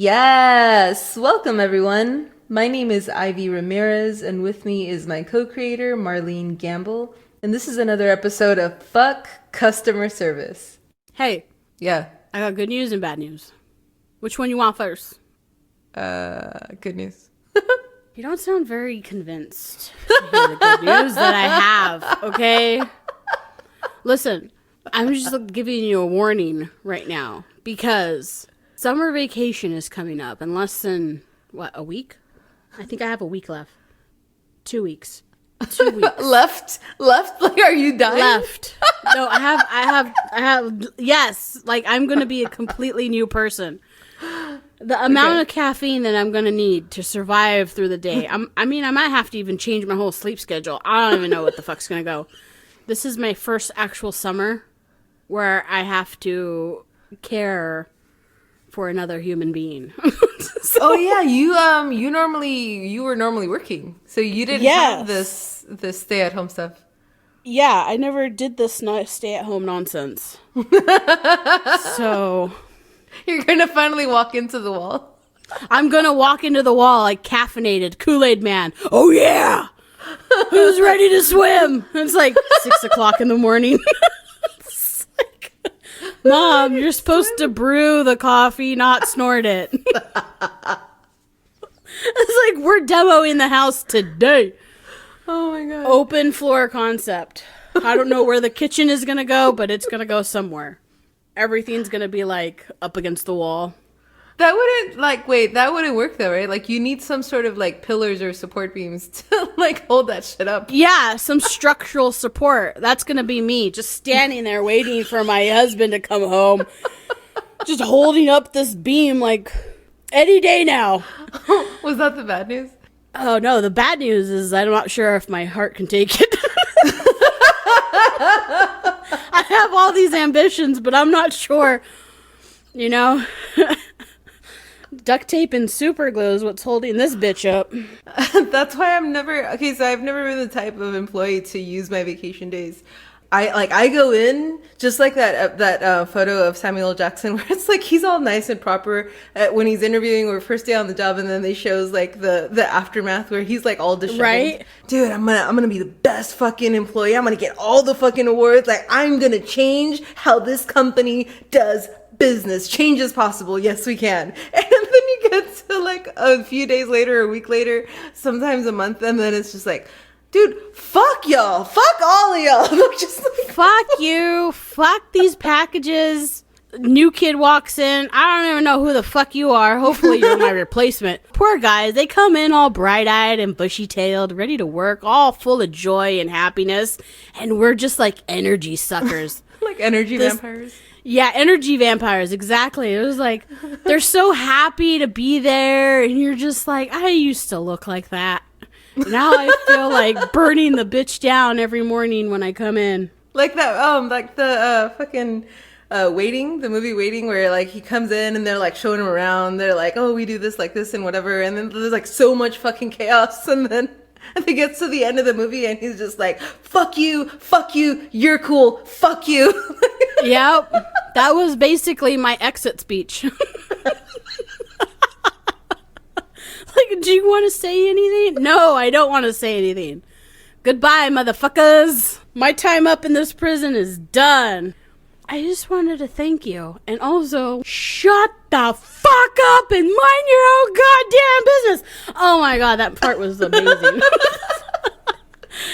Yes! Welcome, everyone. My name is Ivy Ramirez, and with me is my co-creator, Marlene Gamble. And this is another episode of Fuck Customer Service. Hey. Yeah. I got good news and bad news. Which one you want first? Good news. You don't sound very convinced to hear the good news that I have, okay? Listen, I'm just giving you a warning right now because summer vacation is coming up in less than, a week? I think I have a week left. 2 weeks. 2 weeks. Left? Like, are you dying? Left. No, I have, yes. Like, I'm going to be a completely new person. The amount of caffeine that I'm going to need to survive through the day. I might have to even change my whole sleep schedule. I don't even know what the fuck's going to go. This is my first actual summer where I have to care for another human being. Oh yeah, you were normally working, so you didn't have this stay at home stuff. Yeah, I never did this stay at home nonsense. So you're gonna finally walk into the wall. I'm gonna walk into the wall like caffeinated Kool-Aid man. Oh yeah, who's ready to swim? It's like 6 o'clock in the morning. Mom, you're supposed to brew the coffee, not snort it. It's like we're demoing the house today. Oh my god. Open floor concept. I don't know where the kitchen is going to go, but it's going to go somewhere. Everything's going to be like up against the wall. That wouldn't work though, right? Like you need some sort of like pillars or support beams to like hold that shit up. Yeah, some structural support. That's going to be me just standing there waiting for my husband to come home. Just holding up this beam like any day now. Was that the bad news? Oh no, the bad news is I'm not sure if my heart can take it. I have all these ambitions, but I'm not sure, you know. Duct tape and super glue is what's holding this bitch up. That's why I've never been the type of employee to use my vacation days. I go in just like that photo of Samuel L. Jackson where it's like he's all nice and proper when he's interviewing or first day on the job, and then they shows like the aftermath where he's like all disheveled. Right? Dude, I'm gonna be the best fucking employee. I'm gonna get all the fucking awards. Like I'm gonna change how this company does business. Change is possible. Yes, we can. And then you get to like a few days later, a week later, sometimes a month, and then it's just like, dude, fuck y'all. Fuck all of y'all. Just like, fuck you. Fuck these packages. New kid walks in. I don't even know who the fuck you are. Hopefully you're my replacement. Poor guys. They come in all bright-eyed and bushy-tailed, ready to work, all full of joy and happiness. And we're just like energy suckers. Like energy vampires. Yeah, energy vampires, exactly. It was like, they're so happy to be there, and you're just like, I used to look like that. Now I feel like burning the bitch down every morning when I come in. Like that, like the fucking Waiting, the movie Waiting, where like he comes in and they're like showing him around. They're like, oh, we do this like this and whatever. And then there's like so much fucking chaos, and then he gets to the end of the movie and he's just like, fuck you, you're cool, fuck you. Yep. That was basically my exit speech. Like, do you want to say anything? No, I don't want to say anything. Goodbye, motherfuckers. My time up in this prison is done. I just wanted to thank you. And also, shut the fuck up and mind your own goddamn business. Oh my god, that part was amazing.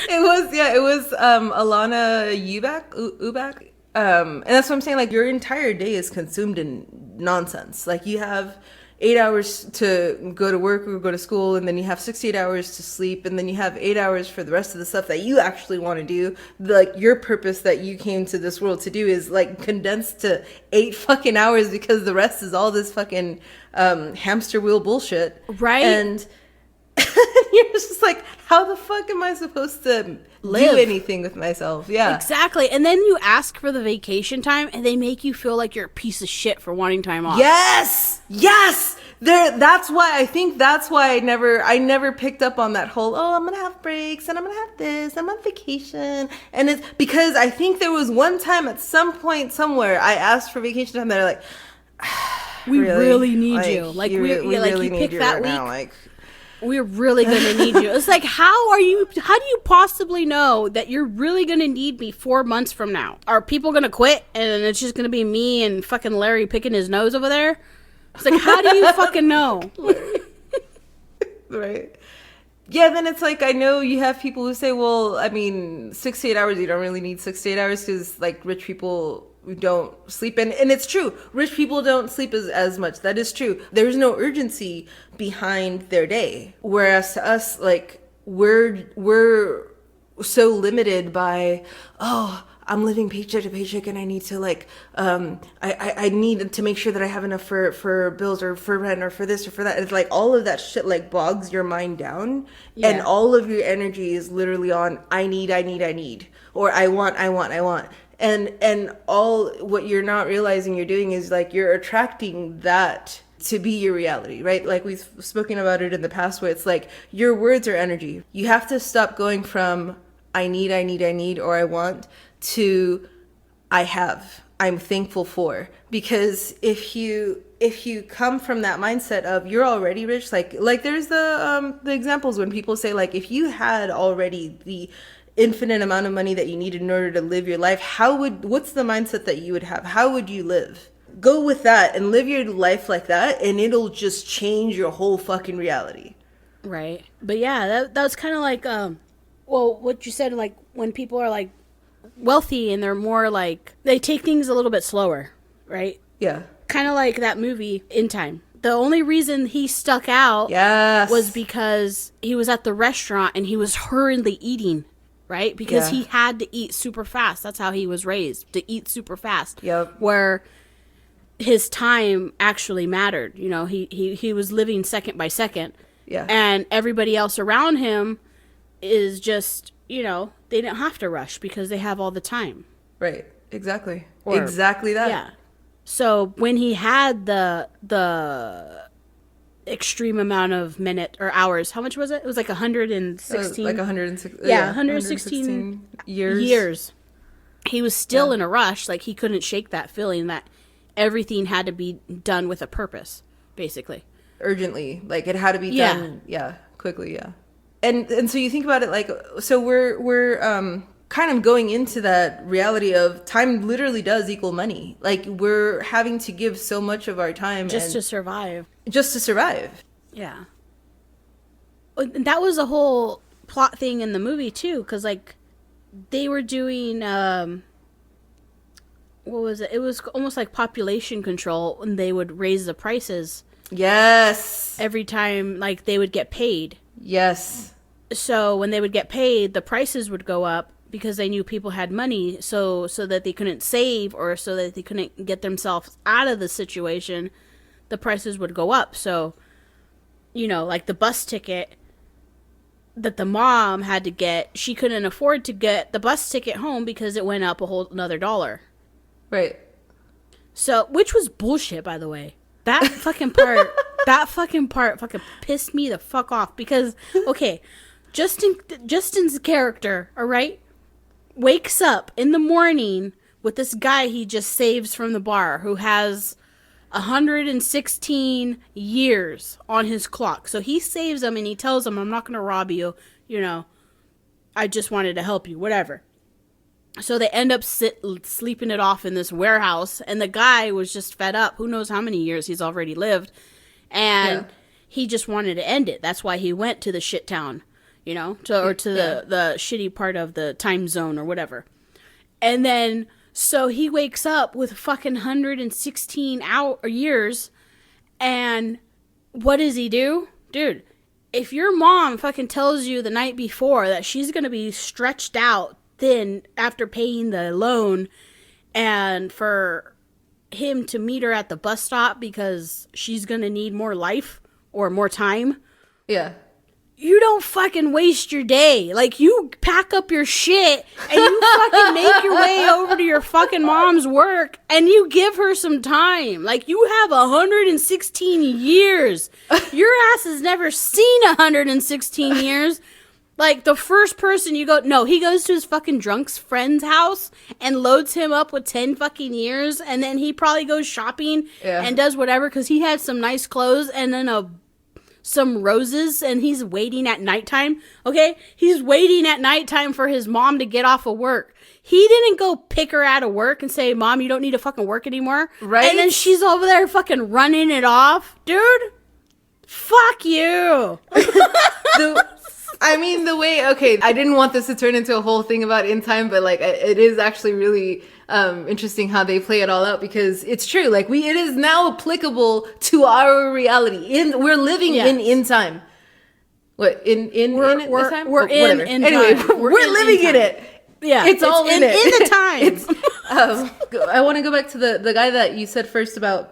It was Alana Ubach. And that's what I'm saying, like your entire day is consumed in nonsense. Like you have 8 hours to go to work or go to school, and then you have 68 hours to sleep, and then you have 8 hours for the rest of the stuff that you actually want to do. Like your purpose that you came to this world to do is like condensed to 8 fucking hours, because the rest is all this fucking hamster wheel bullshit. Right. And you're just like, how the fuck am I supposed to do anything with myself? Yeah, exactly. And then you ask for the vacation time, and they make you feel like you're a piece of shit for wanting time off. Yes. That's why I never picked up on that whole, oh, I'm gonna have breaks and I'm gonna have this, I'm on vacation. And it's because I think there was one time at some point somewhere I asked for vacation time, they're like, we really need like, you. Like we really you need pick you that right week. now. Like, we're really going to need you. It's like, how do you possibly know that you're really going to need me 4 months from now? Are people going to quit and it's just going to be me and fucking Larry picking his nose over there? It's like, how do you fucking know? Right. Yeah, then it's like, I know you have people who say, well, I mean, 68 hours, you don't really need 68 hours because, like, rich people don't sleep. And it's true. Rich people don't sleep as much. That is true. There's no urgency behind their day. Whereas to us, like, we're so limited by, oh, I'm living paycheck to paycheck and I need to, like, I need to make sure that I have enough for bills or for rent or for this or for that. It's like all of that shit, like, bogs your mind down. Yeah. And all of your energy is literally on, I need, or I want. And all what you're not realizing you're doing is, like, you're attracting that to be your reality, right? Like we've spoken about it in the past, where it's like your words are energy. You have to stop going from I need, or I want, to I have, I'm thankful for. Because if you come from that mindset of you're already rich, like there's the examples when people say, like, if you had already the infinite amount of money that you need in order to live your life, what's the mindset that you would have? How would you live? Go with that and live your life like that, and it'll just change your whole fucking reality. Right. But yeah, that was kind of like, well, what you said, like, when people are, like, wealthy and they're more, like, they take things a little bit slower, right? Yeah. Kind of like that movie, In Time. The only reason he stuck out was because he was at the restaurant and he was hurriedly eating. Right? Because he had to eat super fast. That's how he was raised, to eat super fast. Yep. Where his time actually mattered. You know, he was living second by second. Yeah. And everybody else around him is just, you know, they didn't have to rush because they have all the time. Right. Exactly. Exactly that. Yeah. So when he had the extreme amount of minute or hours, how much was it? It was like 116. Like 106. Yeah, 116 years. He was still in a rush. Like, he couldn't shake that feeling that everything had to be done with a purpose, basically. Urgently. Like, it had to be done, quickly, And so you think about it, like, so we're kind of going into that reality of time literally does equal money. Like, we're having to give so much of our time just to survive. Yeah. And that was a whole plot thing in the movie too, because, like, they were doing what was it? It was almost like population control, and they would raise the prices. Yes. Every time, like, they would get paid. Yes. So when they would get paid, the prices would go up because they knew people had money, so that they couldn't save, or so that they couldn't get themselves out of the situation, the prices would go up. So, you know, like the bus ticket that the mom had to get, she couldn't afford to get the bus ticket home because it went up a whole another $1. Right. So, which was bullshit, by the way. That fucking part, fucking pissed me the fuck off because, okay, Justin's character, all right, wakes up in the morning with this guy he just saves from the bar who has 116 years on his clock. So he saves him and he tells him, I'm not going to rob you. You know, I just wanted to help you, whatever. So they end up sleeping it off in this warehouse. And the guy was just fed up. Who knows how many years he's already lived. And he just wanted to end it. That's why he went to the shit town, you know, the shitty part of the time zone or whatever. And then, so he wakes up with fucking 116 years, and what does he do? Dude, if your mom fucking tells you the night before that she's going to be stretched out thin after paying the loan and for him to meet her at the bus stop because she's going to need more life or more time. Yeah. You don't fucking waste your day. Like, you pack up your shit and you fucking make your way over to your fucking mom's work and you give her some time. Like, you have 116 years. Your ass has never seen 116 years. Like, the first person you go... No, he goes to his fucking drunk's friend's house and loads him up with 10 fucking years. And then he probably goes shopping and does whatever because he had some nice clothes and then some roses, and he's waiting at nighttime. Okay? He's waiting at nighttime for his mom to get off of work. He didn't go pick her out of work and say, Mom, you don't need to fucking work anymore. Right? And then she's over there fucking running it off. Dude, fuck you. The way, okay, I didn't want this to turn into a whole thing about in time, but like it is actually really interesting how they play it all out, because it's true. Like it is now applicable to our reality. We're living in time. What in time? We're in time. Anyway, we're living in it. Yeah, it's all in it. In the time. I want to go back to the guy that you said first about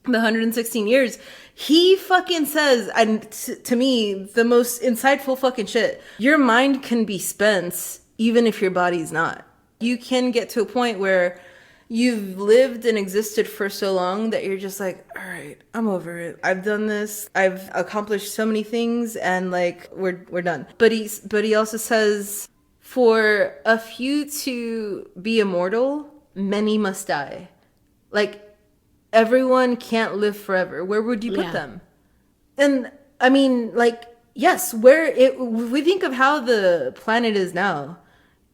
the 116 years. He fucking says, and to me, the most insightful fucking shit. Your mind can be spent even if your body's not. You can get to a point where you've lived and existed for so long that you're just like, all right, I'm over it. I've done this. I've accomplished so many things, and like we're done. But he also says, for a few to be immortal, many must die. Like, everyone can't live forever. Where would you put them? And I mean, like, yes, we think of how the planet is now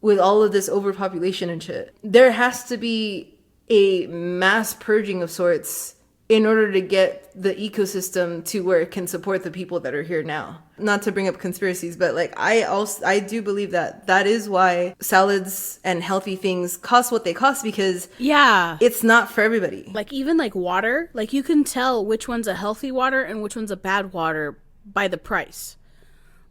with all of this overpopulation and shit. There has to be a mass purging of sorts in order to get the ecosystem to where it can support the people that are here now. Not to bring up conspiracies, but like I do believe that is why salads and healthy things cost what they cost, because it's not for everybody. Like, even like water, like you can tell which one's a healthy water and which one's a bad water by the price.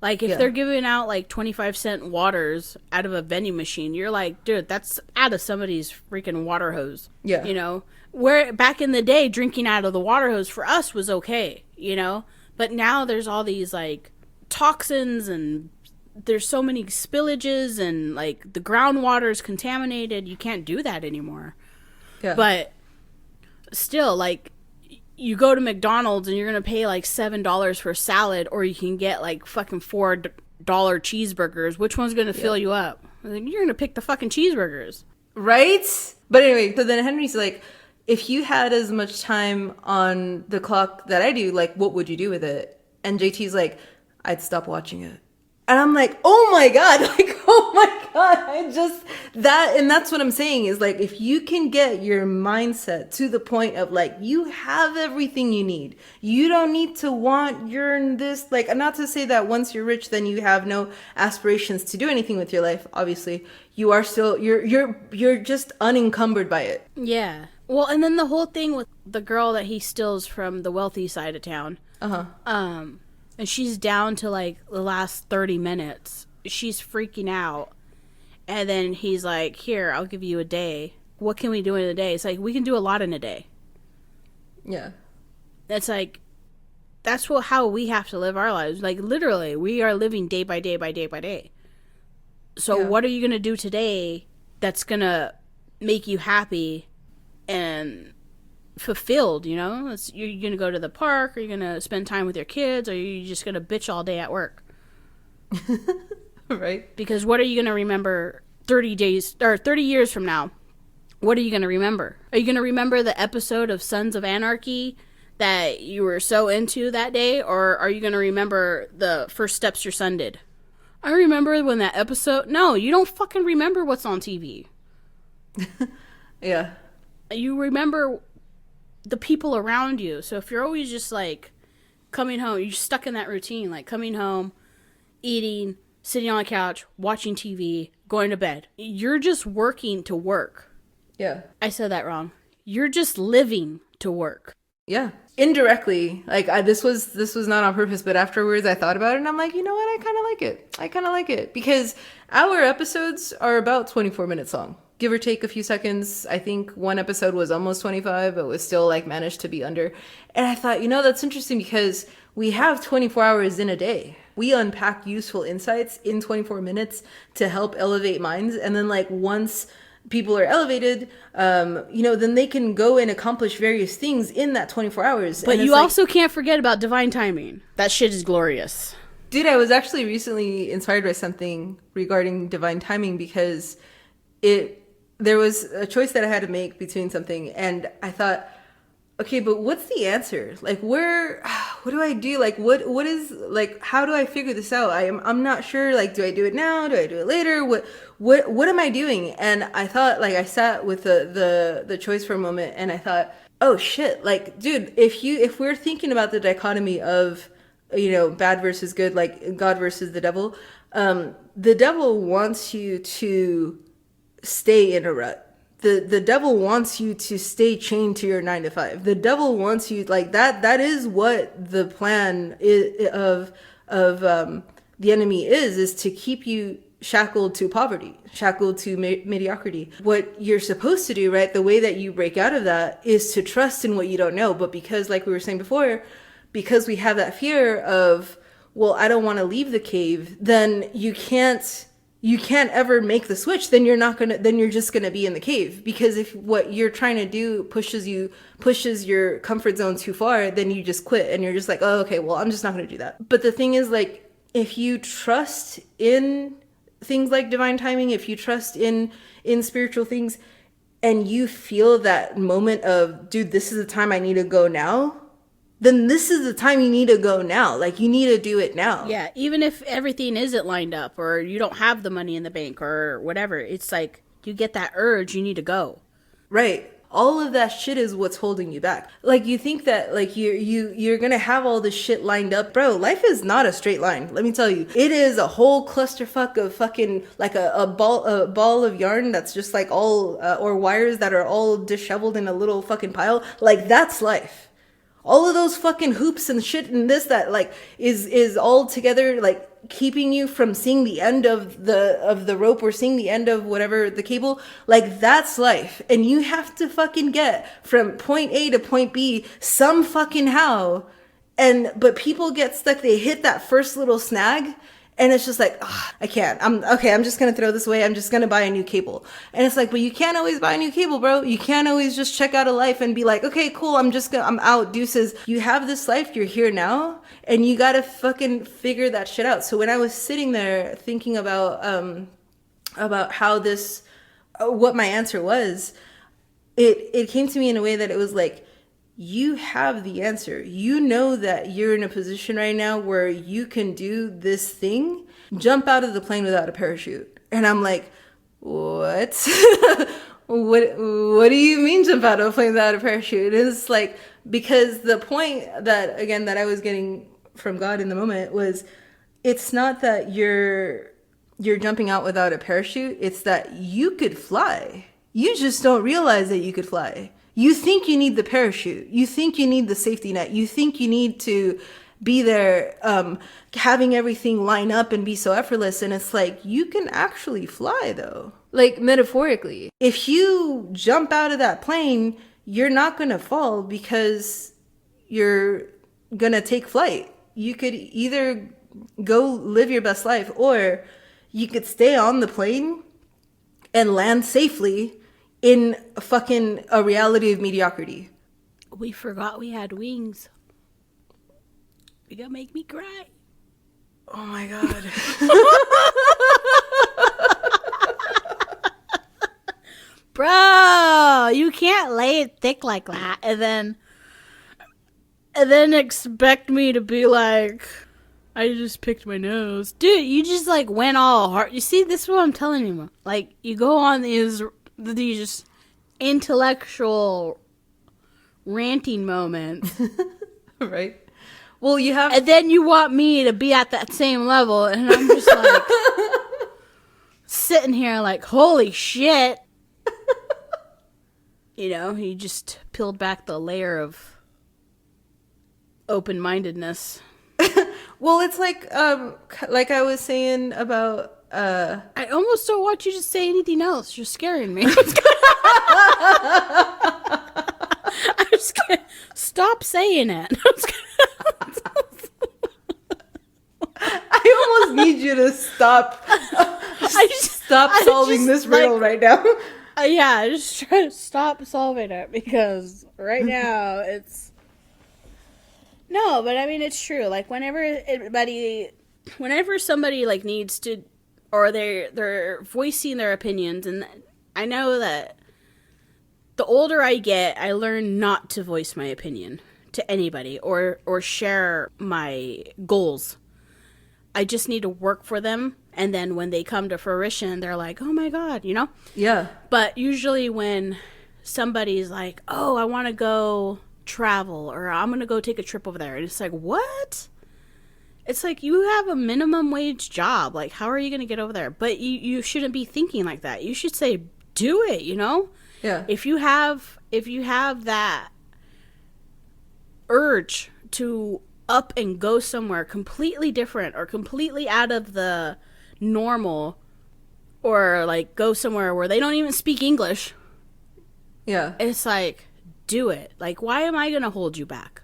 Like, if they're giving out like 25-cent waters out of a vending machine, you're like, dude, that's out of somebody's freaking water hose. Yeah. You know, where back in the day, drinking out of the water hose for us was okay, you know? But now there's all these like toxins, and there's so many spillages, and like the groundwater is contaminated. You can't do that anymore. Yeah. But still, like, you go to McDonald's and you're going to pay like $7 for a salad, or you can get like fucking $4 cheeseburgers. Which one's going to fill you up? I think you're going to pick the fucking cheeseburgers. Right? But anyway, so then Henry's like, if you had as much time on the clock that I do, like, what would you do with it? And JT's like, I'd stop watching it. And I'm like, oh my God, like, oh my God, and that's what I'm saying is, like, if you can get your mindset to the point of, like, you have everything you need. You don't need to yearn this, like, not to say that once you're rich, then you have no aspirations to do anything with your life. Obviously, you are still, you're just unencumbered by it. Yeah. Well, and then the whole thing with the girl that he steals from the wealthy side of town. And she's down to like the last 30 minutes. She's freaking out. And then he's like, here, I'll give you a day. What can we do in a day? It's like, we can do a lot in a day. Yeah. It's like, that's how we have to live our lives. Like, literally, we are living day by day by day by day. So what are you going to do today that's going to make you happy and fulfilled, you know? You're going to go to the park, or you're going to spend time with your kids, or you're just going to bitch all day at work. Right? Because what are you going to remember 30 years from now? What are you going to remember? Are you going to remember the episode of Sons of Anarchy that you were so into that day? Or are you going to remember the first steps your son did? I remember when that episode... No, you don't fucking remember what's on TV. Yeah. You remember the people around you. So if you're always just like coming home, you're stuck in that routine, like coming home, eating, sitting on the couch, watching TV, going to bed. You're just working to work. Yeah. I said that wrong. You're just living to work. Yeah. Indirectly, like this was not on purpose, but afterwards I thought about it and I'm like, you know what? I kind of like it. I kind of like it because our episodes are about 24 minutes long, give or take a few seconds. I think one episode was almost 25, but was still like managed to be under. And I thought, you know, that's interesting because we have 24 hours in a day. We unpack useful insights in 24 minutes to help elevate minds. And then like once people are elevated, you know, then they can go and accomplish various things in that 24 hours. But you also can't forget about divine timing. That shit is glorious. Dude, I was actually recently inspired by something regarding divine timing because there was a choice that I had to make between something, and I thought, okay, but what's the answer? Like, what do I do? Like, what is, like, how do I figure this out? I'm not sure. Like, do I do it now? Do I do it later? What am I doing? And I thought, like, I sat with the choice for a moment, and I thought, oh shit, like, dude, if we're thinking about the dichotomy of, you know, bad versus good, like God versus the devil wants you to stay in a rut. The devil wants you to stay chained to your 9 to 5. The devil wants you like that. That is what the plan of the enemy is to keep you shackled to poverty, shackled to mediocrity. What you're supposed to do, right? The way that you break out of that is to trust in what you don't know. But because, like we were saying before, because we have that fear of, well, I don't want to leave the cave, then you can't ever make the switch. Then you're just gonna be in the cave, because if what you're trying to do pushes your comfort zone too far, then you just quit and you're just like, oh, okay, well, I'm just not gonna do that. But the thing is, like, if you trust in things like divine timing, if you trust in spiritual things, and you feel that moment of, dude, this is the time I need to go now, then this is the time you need to go now. Like, you need to do it now. Yeah, even if everything isn't lined up or you don't have the money in the bank or whatever, it's like you get that urge, you need to go. Right. All of that shit is what's holding you back. Like, you think that, like, you're gonna have all this shit lined up. Bro, life is not a straight line. Let me tell you. It is a whole clusterfuck of fucking, like a ball of yarn that's just like all, or wires that are all disheveled in a little fucking pile. Like, that's life. All of those fucking hoops and shit and this, that, like, is all together, like, keeping you from seeing the end of the rope or seeing the end of whatever, the cable. Like, that's life. And you have to fucking get from point A to point B some fucking how. But people get stuck. They hit that first little snag. And it's just like, oh, I can't. I'm just going to throw this away. I'm just going to buy a new cable. And it's like, but you can't always buy a new cable, bro. You can't always just check out a life and be like, okay, cool. I'm out. Deuces. You have this life. You're here now. And you got to fucking figure that shit out. So when I was sitting there thinking about how this, what my answer was, it came to me in a way that it was like, you have the answer. You know that you're in a position right now where you can do this thing, jump out of the plane without a parachute. And I'm like, what? what do you mean jump out of a plane without a parachute? It's like, because the point that, again, that I was getting from God in the moment was, it's not that you're jumping out without a parachute. It's that you could fly. You just don't realize that you could fly. You think you need the parachute. You think you need the safety net. You think you need to be there, having everything line up and be so effortless. And it's like, you can actually fly, though. Like, metaphorically. If you jump out of that plane, you're not going to fall because you're going to take flight. You could either go live your best life, or you could stay on the plane and land safely in a reality of mediocrity. We forgot we had wings. You're gonna make me cry. Oh my God. Bro, you can't lay it thick like that and then expect me to be like, I just picked my nose. Dude, you just like went all hard. You see, this is what I'm telling you. Like, you go on these just intellectual ranting moments. Right? Well, you have... And then you want me to be at that same level, and I'm just like sitting here like, holy shit. You know, he just peeled back the layer of open-mindedness. Well, it's like I was saying about I almost don't want you to say anything else. You're scaring me. I'm scared. Stop saying it. I almost need you to stop solving this riddle right now. Yeah, I just try to stop solving it because right now it's no, but I mean it's true. Like whenever somebody like needs to, or they're voicing their opinions, and I know that the older I get, I learn not to voice my opinion to anybody or share my goals. I just need to work for them, and then when they come to fruition, they're like, "Oh my God," you know? Yeah. But usually when somebody's like, "Oh, I want to go travel," or "I'm going to go take a trip over there," and it's like, "What?" It's like, you have a minimum wage job. Like, how are you going to get over there? But you shouldn't be thinking like that. You should say, do it, you know? Yeah. If you have that urge to up and go somewhere completely different or completely out of the normal, or like go somewhere where they don't even speak English, Yeah. it's like, do it. Like, why am I going to hold you back?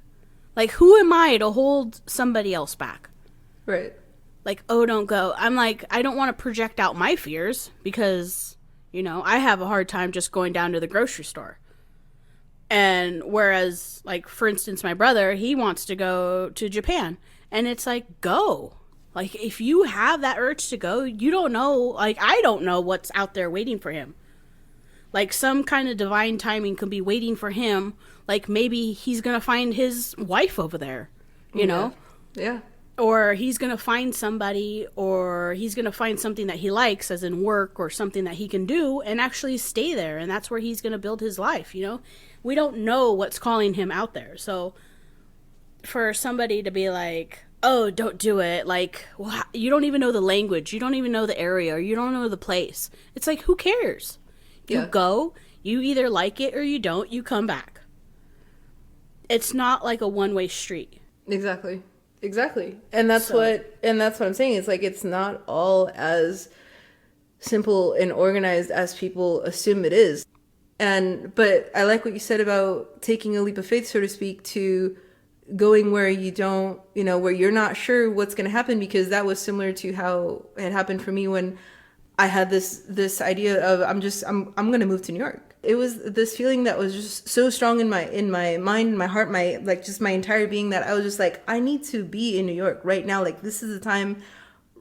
Like, who am I to hold somebody else back? Right. Like, oh, don't go. I'm like, I don't want to project out my fears because, you know, I have a hard time just going down to the grocery store. And whereas, like, for instance, my brother, he wants to go to Japan. And it's like, go. Like, if you have that urge to go, you don't know. Like, I don't know what's out there waiting for him. Like, some kind of divine timing could be waiting for him. Like, maybe he's going to find his wife over there, you know? Yeah. Or he's going to find somebody, or he's going to find something that he likes, as in work, or something that he can do, and actually stay there. And that's where he's going to build his life, you know? We don't know what's calling him out there. So for somebody to be like, oh, don't do it. Like, well, you don't even know the language. You don't even know the area, or you don't know the place. It's like, who cares? You go, you either like it or you don't, you come back. It's not like a one-way street. Exactly. And that's what I'm saying. It's like, it's not all as simple and organized as people assume it is. But I like what you said about taking a leap of faith, so to speak, to going where you don't, you know, where you're not sure what's going to happen, because that was similar to how it happened for me when I had this idea of I'm going to move to New York. It was this feeling that was just so strong in my mind, my heart, my, like, just my entire being, that I was just like, I need to be in New York right now. Like, this is the time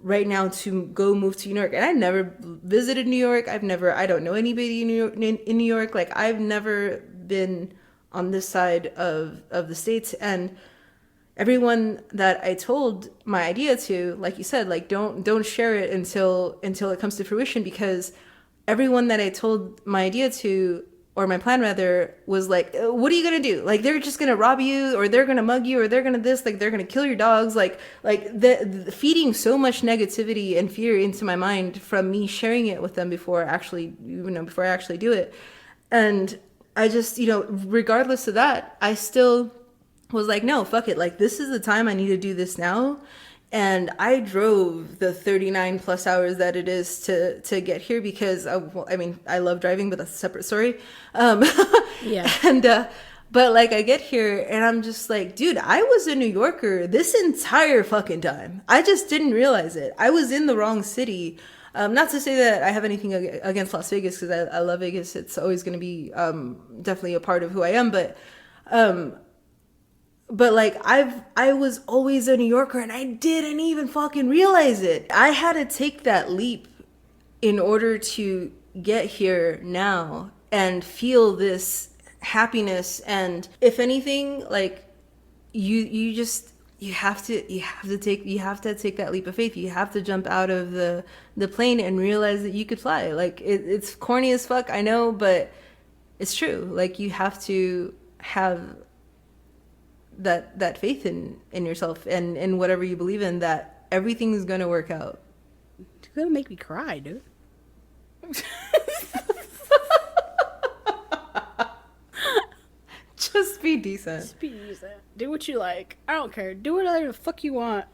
right now to go move to New York. And I never visited New York. I don't know anybody in New York. Like, I've never been on this side of the States. And everyone that I told my idea to, like you said, like, don't share it until it comes to fruition, because everyone that I told my idea to, or my plan rather, was like, what are you going to do? Like, they're just going to rob you, or they're going to mug you, or they're going to this, like, they're going to kill your dogs. Like the feeding so much negativity and fear into my mind from me sharing it with them before I actually do it. And I just, regardless of that, I still was like, no, fuck it. Like, this is the time I need to do this now. And I drove the 39 plus hours that it is to get here, because I love driving, but that's a separate story. Yeah. And, but like, I get here and I'm just like, dude, I was a New Yorker this entire fucking time. I just didn't realize it. I was in the wrong city. Not to say that I have anything against Las Vegas, because I love Vegas. It's always going to be definitely a part of who I am. But like, I was always a New Yorker, and I didn't even fucking realize it. I had to take that leap in order to get here now and feel this happiness. And if anything, like, you have to take that leap of faith. You have to jump out of the plane and realize that you could fly. Like, it's corny as fuck, I know, but it's true. Like, you have to have that faith in yourself and in whatever you believe in, that everything's gonna work out. It's gonna make me cry, dude. Just be decent. Just be decent. Do what you like. I don't care. Do whatever the fuck you want.